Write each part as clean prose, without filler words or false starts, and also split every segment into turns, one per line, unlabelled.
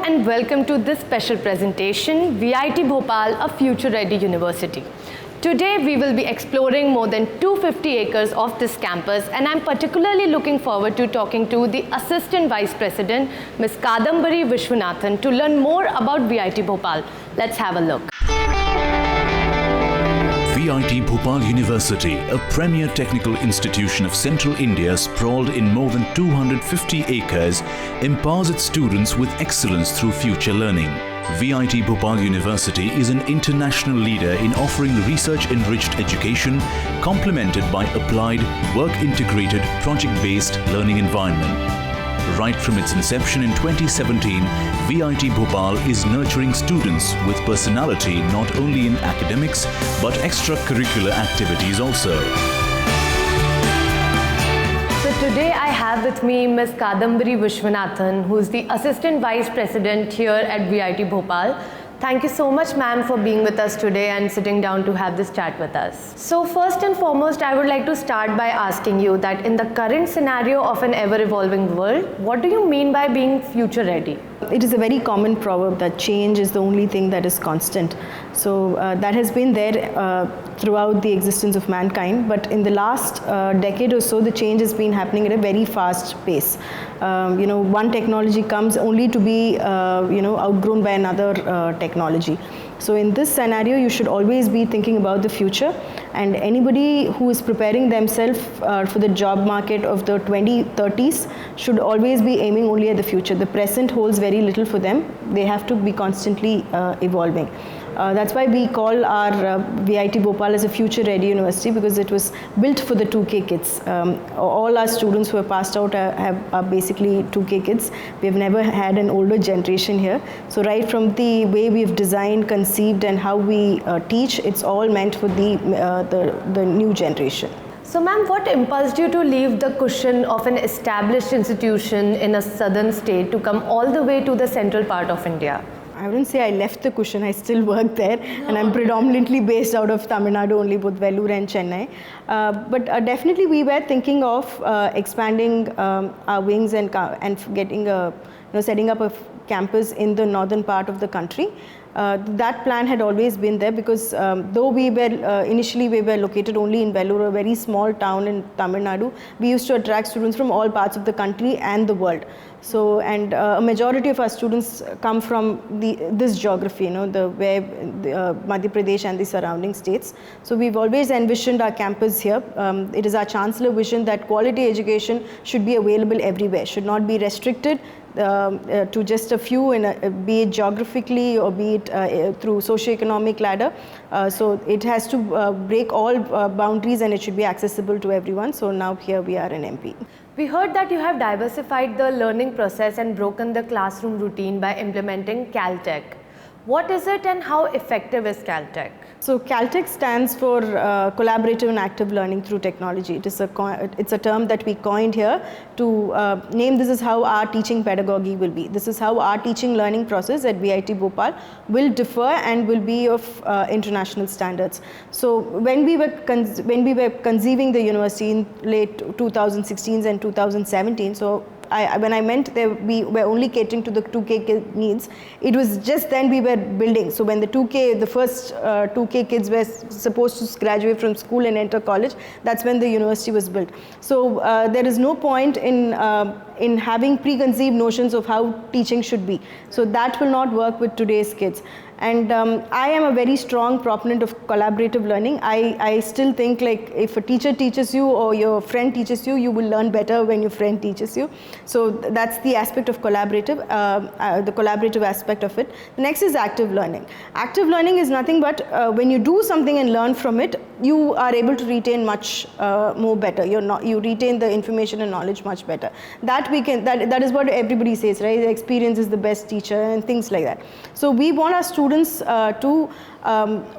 and welcome to this special presentation, VIT Bhopal, a future-ready university. Today we will be exploring more than 250 acres of this campus, and I'm particularly looking forward to talking to the Assistant Vice President, Ms. Kadhambari Viswanathan, to learn more about VIT Bhopal. Let's have a look.
VIT Bhopal University, a premier technical institution of Central India sprawled in more than 250 acres, empowers its students with excellence through future learning. VIT Bhopal University is an international leader in offering research-enriched education, complemented by applied, work-integrated, project-based learning environment. Right from its inception in 2017, VIT Bhopal is nurturing students with personality not only in academics but extracurricular activities also.
So today I have with me Ms. Kadhambari Viswanathan, who is the Assistant Vice President here at VIT Bhopal. Thank you so much, ma'am, for being with us today and sitting down to have this chat with us. So first and foremost, I would like to start by asking you that in the current scenario of an ever-evolving world, what do you mean by being future-ready?
It is a very common proverb that change is the only thing that is constant. So that has been there throughout the existence of mankind, but in the last decade or so, the change has been happening at a very fast pace. One technology comes only to be outgrown by another technology. So in this scenario, you should always be thinking about the future, and anybody who is preparing themselves for the job market of the 2030s should always be aiming only at the future. The present holds very little for them. They have to be constantly evolving. That's why we call our VIT Bhopal as a future-ready university, because it was built for the 2K kids. All our students who have passed out are basically 2K kids. We've never had an older generation here. So right from the way we've designed, conceived, and how we teach, it's all meant for the new generation.
So ma'am, what impulsed you to leave the cushion of an established institution in a southern state to come all the way to the central part of India?
I wouldn't say I left the cushion, I still work there, and I'm predominantly based out of Tamil Nadu, only both Vellore and Chennai. But definitely we were thinking of expanding our wings and getting setting up a campus in the northern part of the country. That plan had always been there, because though we were initially we were located only in Vellore, a very small town in Tamil Nadu, we used to attract students from all parts of the country and the world. So, and a majority of our students come from this geography, where Madhya Pradesh and the surrounding states. So we've always envisioned our campus here. It is our Chancellor vision that quality education should be available everywhere, should not be restricted to just a few, be it geographically or be it through socio-economic ladder. So it has to break all boundaries, and it should be accessible to everyone. So now here we are in MP.
We heard that you have diversified the learning process and broken the classroom routine by implementing Caltech. What is it and how effective is Caltech?
So Caltech stands for collaborative and active learning through technology. It's a term that we coined here to name this is how our teaching pedagogy will be. This is how our teaching learning process at VIT Bhopal will differ and will be of international standards. So when we were conceiving the university in late 2016 and 2017, so when I meant we were only catering to the 2K needs, it was just then we were building. So when the first 2K kids were supposed to graduate from school and enter college, that's when the university was built. So there is no point in having preconceived notions of how teaching should be. So that will not work with today's kids. And I am a very strong proponent of collaborative learning. I still think, like, if a teacher teaches you or your friend teaches you, you will learn better when your friend teaches you. So that's the aspect of collaborative, the collaborative aspect of it. The next is active learning. Active learning is nothing but when you do something and learn from it, you are able to retain much more better. You retain the information and knowledge much better. That is what everybody says, right? The experience is the best teacher and things like that. So we want our students to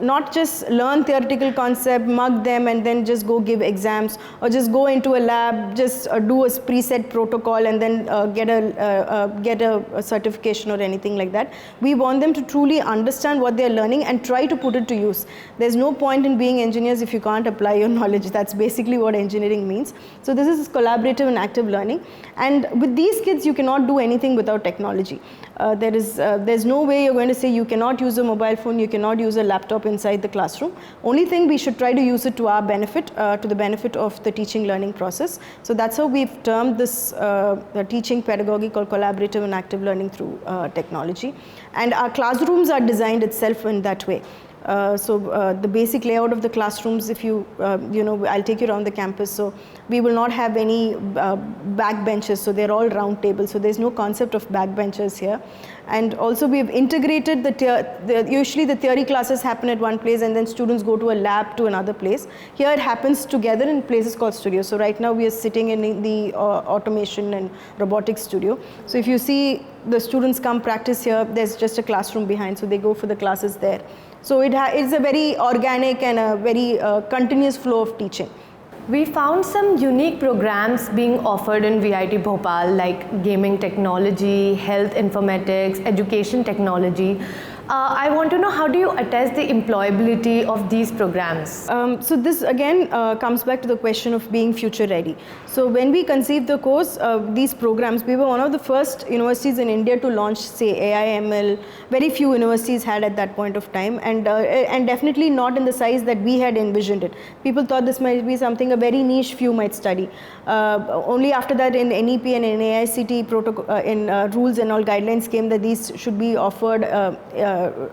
not just learn theoretical concept, mug them, and then just go give exams, or just go into a lab, just do a preset protocol and and then get a certification or anything like that. We want them to truly understand what they're learning and try to put it to use. There's no point in being engineers if you can't apply your knowledge. That's basically what engineering means. So this is collaborative and active learning. And with these kids, you cannot do anything without technology. There's no way you're going to say you cannot use a mobile phone, you cannot use a laptop inside the classroom. Only thing, we should try to use it to our benefit, to the benefit of the teaching learning process. So that's how we've termed this teaching pedagogy called collaborative and active learning through technology. And our classrooms are designed itself in that way. The basic layout of the classrooms, if you, I'll take you around the campus. So we will not have any back benches. So they're all round tables. So there's no concept of back benches here. And also we've integrated usually the theory classes happen at one place and then students go to a lab to another place. Here it happens together in places called studios. So right now we are sitting in the automation and robotics studio. So if you see the students come practice here, there's just a classroom behind. So they go for the classes there. So it's a very organic and a very continuous flow of teaching.
We found some unique programs being offered in VIT Bhopal, like gaming technology, health informatics, education technology. I want to know, how do you attest the employability of these programs?
So this again comes back to the question of being future ready. So when we conceived the course, these programs, we were one of the first universities in India to launch, say, AI/ML. Very few universities had at that point of time, and definitely not in the size that we had envisioned it. People thought this might be something a very niche few might study. Only after that, in NEP and in AICTE protocol, in rules and all guidelines came that these should be offered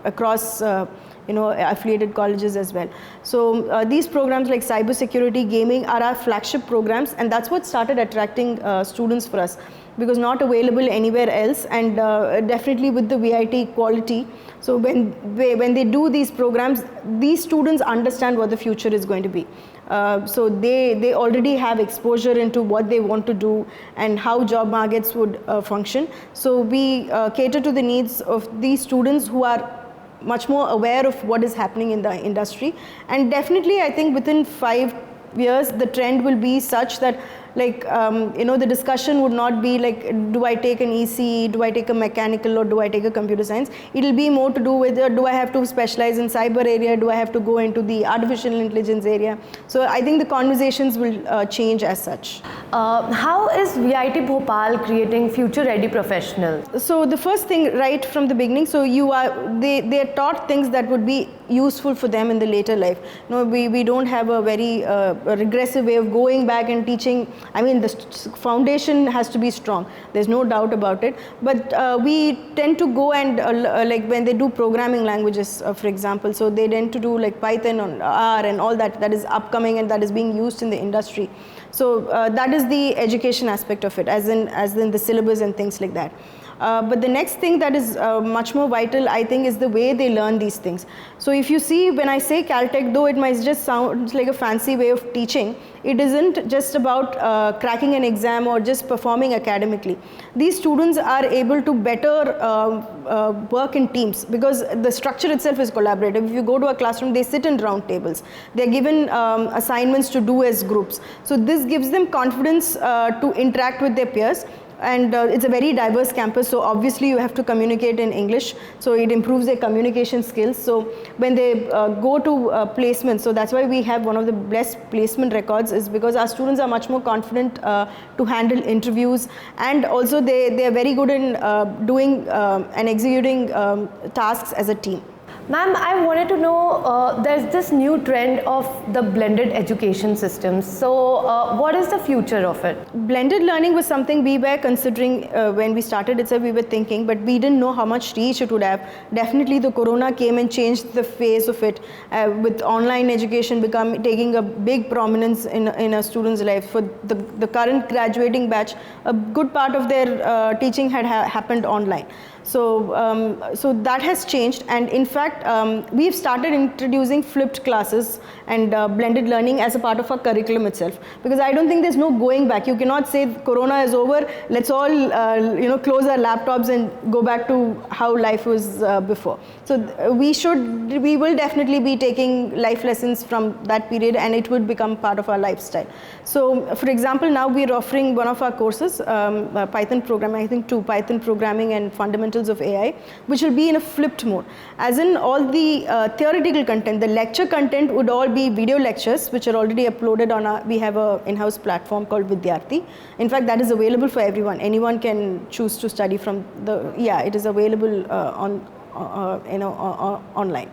across affiliated colleges as well. So these programs like cybersecurity, gaming are our flagship programs, and that's what started attracting students for us, because not available anywhere else, and definitely with the VIT quality. So when they do these programs, these students understand what the future is going to be. So they already have exposure into what they want to do and how job markets would function. So we cater to the needs of these students who are much more aware of what is happening in the industry. And definitely, I think within 5 years, the trend will be such that, like, the discussion would not be like, do I take an ECE, do I take a mechanical, or do I take a computer science? It'll be more to do with, do I have to specialize in cyber area, do I have to go into the artificial intelligence area? So I think the conversations will change as such.
How is VIT Bhopal creating future-ready professionals?
So the first thing, right from the beginning, so they are taught things that would be useful for them in the later life. We don't have a very regressive way of going back and teaching. I mean, the foundation has to be strong. There's no doubt about it. But we tend to go and like when they do programming languages, for example, so they tend to do like Python or R and all that is upcoming and that is being used in the industry. So that is the education aspect of it, as in the syllabus and things like that. But the next thing that is much more vital, I think, is the way they learn these things. So if you see, when I say Caltech, though it might just sound like a fancy way of teaching, it isn't just about cracking an exam or just performing academically. These students are able to better work in teams, because the structure itself is collaborative. If you go to a classroom, they sit in round tables. They're given assignments to do as groups. So this gives them confidence to interact with their peers. And it's a very diverse campus, so obviously you have to communicate in English, so it improves their communication skills. So when they go to placement, so that's why we have one of the best placement records, is because our students are much more confident to handle interviews, and also they are very good in doing and executing tasks as a team.
Ma'am, I wanted to know, there's this new trend of the blended education systems. So what is the future of it?
Blended learning was something we were considering when we started itself. We were thinking, but we didn't know how much reach it would have. Definitely the corona came and changed the face of it, with online education taking a big prominence in a student's life. For the current graduating batch, a good part of their teaching had happened online. So that has changed, and in fact, we've started introducing flipped classes and blended learning as a part of our curriculum itself. Because I don't think there's no going back. You cannot say Corona is over. Let's all close our laptops and go back to how life was before. So we will definitely be taking life lessons from that period, and it would become part of our lifestyle. So, for example, now we're offering one of our courses, Python programming. I think 2, Python programming and fundamentals of AI, which will be in a flipped mode. As in, all the theoretical content, the lecture content would all be video lectures, which are already uploaded on we have an in-house platform called VIT. In fact, that is available for everyone. Anyone can choose to study from it is available online.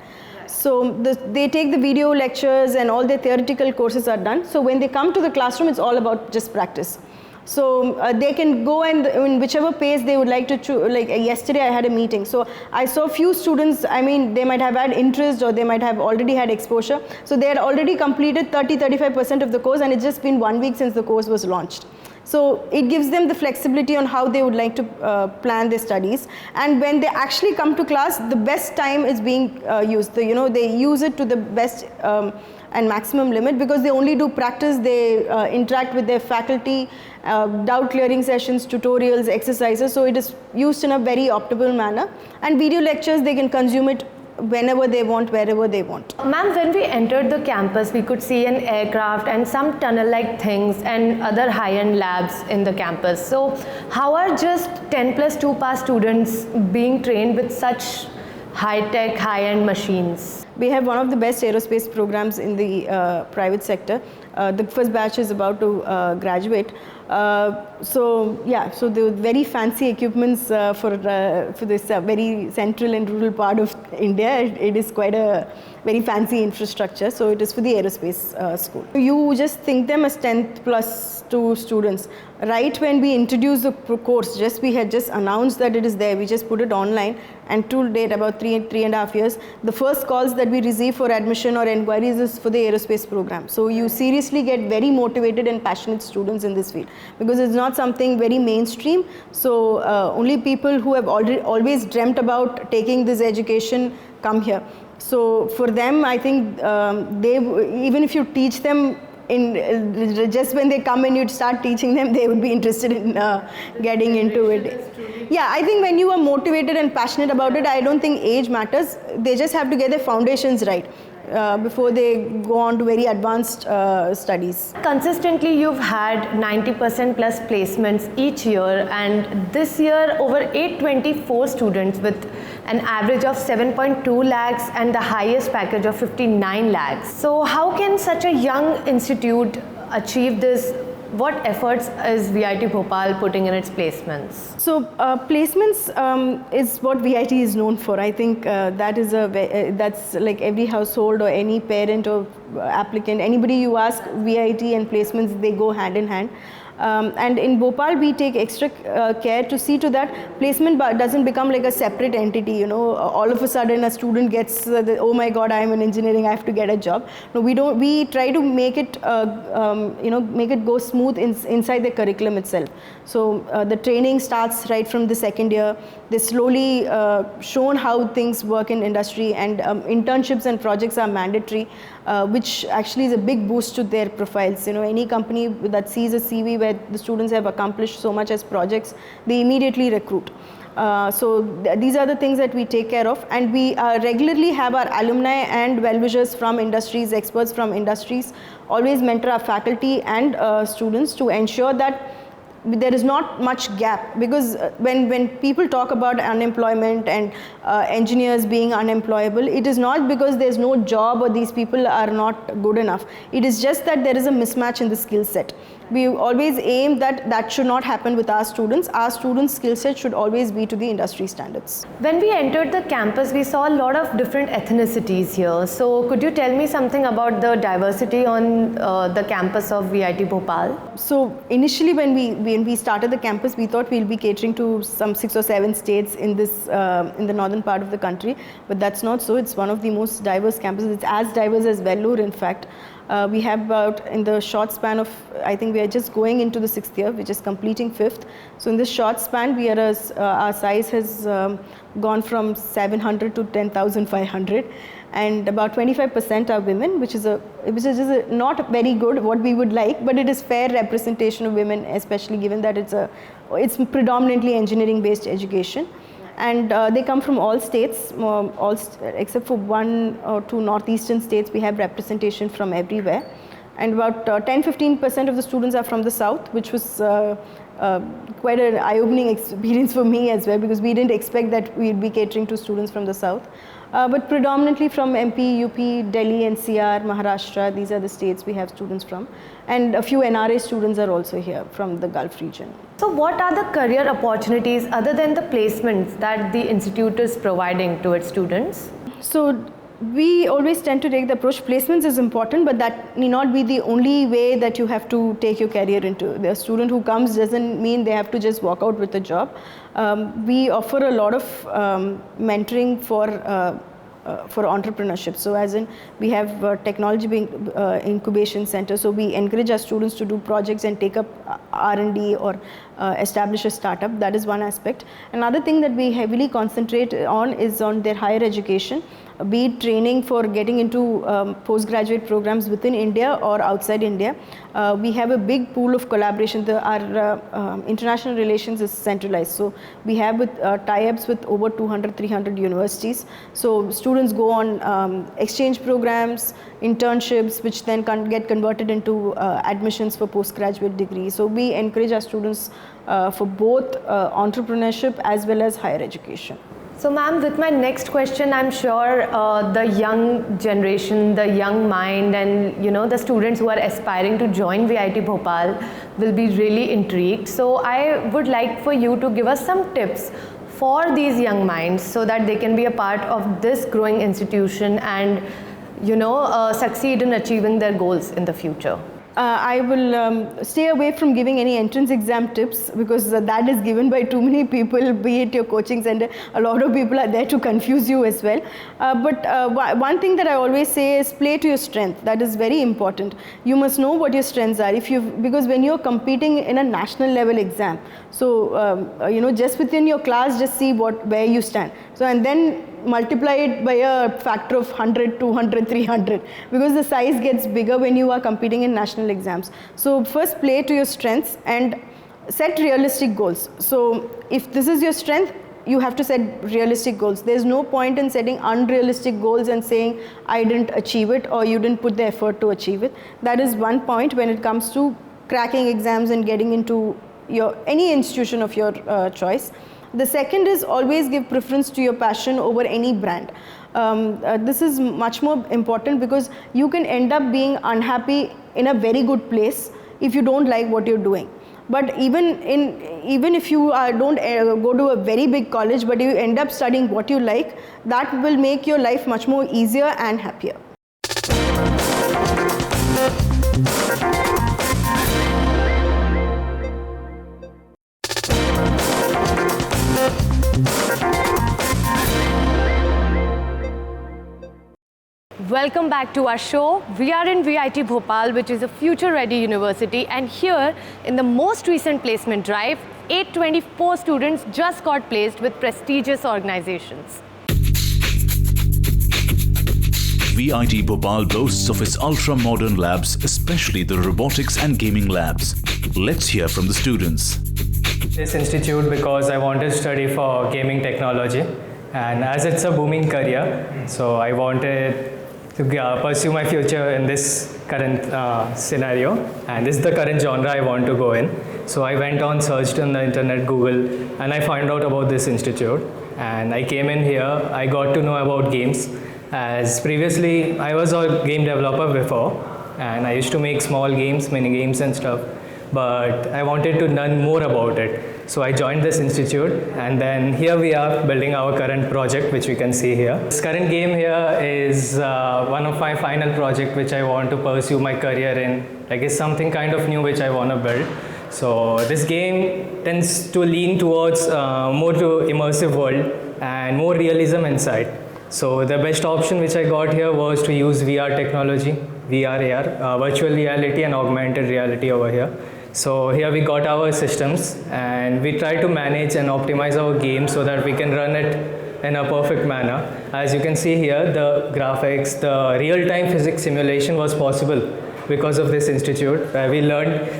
So they take the video lectures and all their theoretical courses are done. So when they come to the classroom, it's all about just practice. So they can go and in whichever pace they would like to choose. Like yesterday I had a meeting, so I saw few students, I mean, they might have had interest or they might have already had exposure. So they had already completed 30-35% of the course, and it's just been 1 week since the course was launched. So it gives them the flexibility on how they would like to plan their studies. And when they actually come to class, the best time is being used. They use it to the best and maximum limit, because they only do practice, they interact with their faculty, doubt clearing sessions, tutorials, exercises. So it is used in a very optimal manner. And video lectures, they can consume it whenever they want, wherever they want.
Ma'am, when we entered the campus, we could see an aircraft and some tunnel-like things and other high-end labs in the campus. So how are just 10+2 pass students being trained with such high-tech, high-end machines?
We have one of the best aerospace programs in the private sector. The first batch is about to graduate. So the very fancy equipments for this very central and rural part of India. It is quite a very fancy infrastructure. So it is for the aerospace school. You just think them as 10+2 students. Right when we introduced the course, we had just announced that it is there. We just put it online, and to date, about 3.5 years, the first calls that we receive for admission or inquiries is for the aerospace program. So you seriously get very motivated and passionate students in this field, because it's not something very mainstream. So only people who have always dreamt about taking this education come here. So for them, I think even if you teach them just when they come and you start teaching them, they would be interested in getting into it. Yeah, I think when you are motivated and passionate about it, I don't think age matters. They just have to get their foundations right before they go on to very advanced studies.
Consistently, you've had 90% plus placements each year, and this year over 824 students with an average of 7.2 lakhs and the highest package of 59 lakhs. So how can such a young institute achieve this? What efforts is VIT Bhopal putting in its placements? So
placements is what VIT is known for. I think that's like every household or any parent or applicant, anybody you ask, VIT and placements, they go hand in hand. And in Bhopal, we take extra care to see to that placement doesn't become like a separate entity. All of a sudden a student gets, oh my God, I am in engineering, I have to get a job. No, we don't. We try to make it, make it go smooth inside the curriculum itself. So the training starts right from the second year. They slowly shown how things work in industry, and internships and projects are mandatory, which actually is a big boost to their profiles. Any company that sees a CV where the students have accomplished so much as projects, they immediately recruit. So these are the things that we take care of, and we regularly have our alumni and well-wishers from industries, experts from industries, always mentor our faculty and students to ensure that there is not much gap, because when people talk about unemployment and engineers being unemployable, it is not because there is no job or these people are not good enough. It is just that there is a mismatch in the skill set. We always aim that should not happen with our students. Our students' skill set should always be to the industry standards.
When we entered the campus, we saw a lot of different ethnicities here. So could you tell me something about the diversity on the campus of VIT Bhopal?
So initially when we started the campus, we thought we'll be catering to some 6 or 7 states in the northern part of the country, but that's not so. It's one of the most diverse campuses. It's as diverse as Vellore, in fact. We have about, in the short span of, I think we are just going into the 6th year, which is completing 5th. So in this short span, we are our size has gone from 700 to 10,500. And about 25% are women, which is not very good, what we would like, but it is fair representation of women, especially given that it's predominantly engineering-based education. And they come from all states, except for 1 or 2 northeastern states. We have representation from everywhere. And about 10-15% of the students are from the south, which was quite an eye-opening experience for me as well, because we didn't expect that we'd be catering to students from the south. But predominantly from MP, UP, Delhi, NCR, Maharashtra, these are the states we have students from. And a few NRA students are also here from the Gulf region.
So what are the career opportunities other than the placements that the institute is providing to its students?
So we always tend to take the approach, placements is important, but that need not be the only way that you have to take your career into. The student who comes doesn't mean they have to just walk out with a job. We offer a lot of mentoring for entrepreneurship. So as in, we have technology incubation center. So we encourage our students to do projects and take up R&D or establish a startup. That is one aspect. Another thing that we heavily concentrate on is on their higher education, be it training for getting into postgraduate programs within India or outside India. We have a big pool of collaboration. Our international relations is centralized. So we have tie-ups with over 200, 300 universities. So students go on exchange programs, internships, which then get converted into admissions for postgraduate degrees. So we encourage our students for both entrepreneurship as well as higher education.
So ma'am, with my next question, I'm sure the young generation, the young mind, and the students who are aspiring to join VIT Bhopal will be really intrigued. So I would like for you to give us some tips for these young minds so that they can be a part of this growing institution and succeed in achieving their goals in the future.
I will stay away from giving any entrance exam tips, because that is given by too many people, be it your coaching center. A lot of people are there to confuse you as well. But one thing that I always say is play to your strength. That is very important. You must know what your strengths are. Because when you're competing in a national level exam, so just within your class, just see where you stand. So and then multiply it by a factor of 100, 200, 300, because the size gets bigger when you are competing in national exams. So first play to your strengths and set realistic goals. So if this is your strength, you have to set realistic goals. There's no point in setting unrealistic goals and saying, I didn't achieve it, or you didn't put the effort to achieve it. That is one point when it comes to cracking exams and getting into any institution of your choice. The second is always give preference to your passion over any brand. This is much more important, because you can end up being unhappy in a very good place if you don't like what you're doing. But even if you don't go to a very big college, but you end up studying what you like, that will make your life much more easier and happier.
Welcome back to our show. We are in VIT Bhopal, which is a future-ready university, and here in the most recent placement drive, 824 students just got placed with prestigious organizations.
VIT Bhopal boasts of its ultra-modern labs, especially the robotics and gaming labs. Let's hear from the students.
This institute because I wanted to study for gaming technology, and as it's a booming career, so I wanted to pursue my future in this current scenario, and this is the current genre I want to go in. So I went on, searched on the internet, Google, and I found out about this institute, and I came in here. I got to know about games, as previously I was a game developer before, and I used to make small games, mini games and stuff, but I wanted to learn more about it. So I joined this institute, and then here we are building our current project, which we can see here. This current game here is one of my final project which I want to pursue my career in. Like, it's something kind of new which I want to build. So this game tends to lean towards more to immersive world and more realism inside. So the best option which I got here was to use VR technology, VR, AR, virtual reality and augmented reality over here. So here we got our systems and we try to manage and optimize our game so that we can run it in a perfect manner. As you can see here, the graphics, the real-time physics simulation was possible because of this institute, where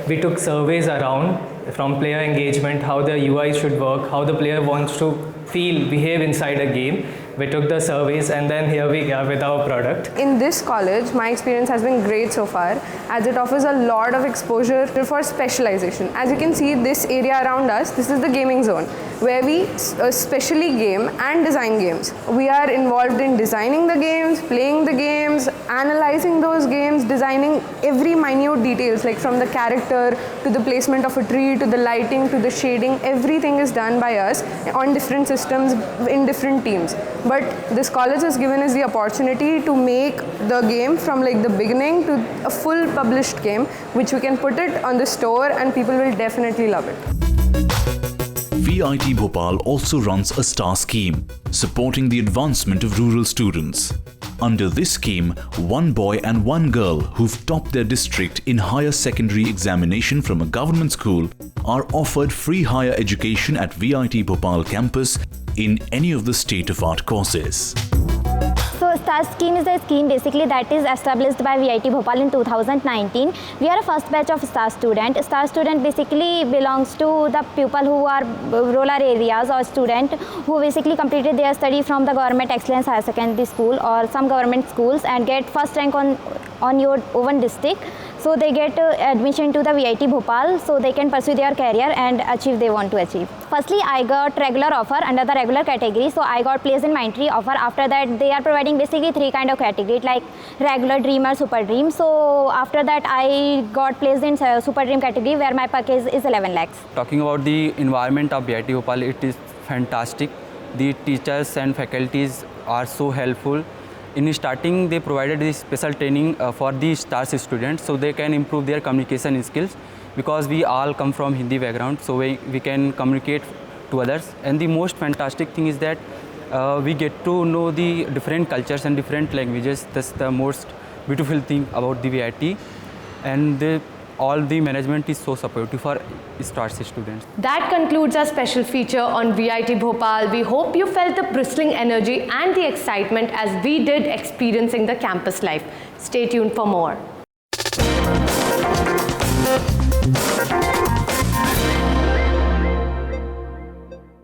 we took surveys around from player engagement, how the UI should work, how the player wants to behave inside a game. We took the surveys and then here we are with our product.
In this college, my experience has been great so far, as it offers a lot of exposure for specialization. As you can see, this area around us, this is the gaming zone, where we specially game and design games. We are involved in designing the games, playing the games, analyzing those games, designing every minute details, like from the character to the placement of a tree to the lighting to the shading. Everything is done by us on different systems in different teams. But this college has given us the opportunity to make the game from like the beginning to a full published game, which we can put it on the store and people will definitely love it.
VIT Bhopal also runs a star scheme, supporting the advancement of rural students. Under this scheme, one boy and one girl who've topped their district in higher secondary examination from a government school are offered free higher education at VIT Bhopal campus in any of the state-of-art courses.
So STAR scheme is a scheme basically that is established by VIT Bhopal in 2019. We are a first batch of STAR student. STAR student basically belongs to the people who are rural areas or student who basically completed their study from the government excellence higher secondary school or some government schools and get first rank on your own district. So they get admission to the VIT Bhopal so they can pursue their career and achieve they want to achieve. Firstly, I got regular offer under the regular category. So I got placed in Mindtree offer. After that, they are providing basically 3 kind of categories like regular, dreamer, super dream. So after that, I got placed in super dream category where my package is 11 lakhs.
Talking about the environment of VIT Bhopal, it is fantastic. The teachers and faculties are so helpful. In starting, they provided this special training for the STARS students so they can improve their communication skills, because we all come from Hindi background, so we can communicate to others. And the most fantastic thing is that we get to know the different cultures and different languages. That's the most beautiful thing about the VIT. And all the management is so supportive for STARS students.
That concludes our special feature on VIT Bhopal. We hope you felt the bristling energy and the excitement as we did experiencing the campus life. Stay tuned for more.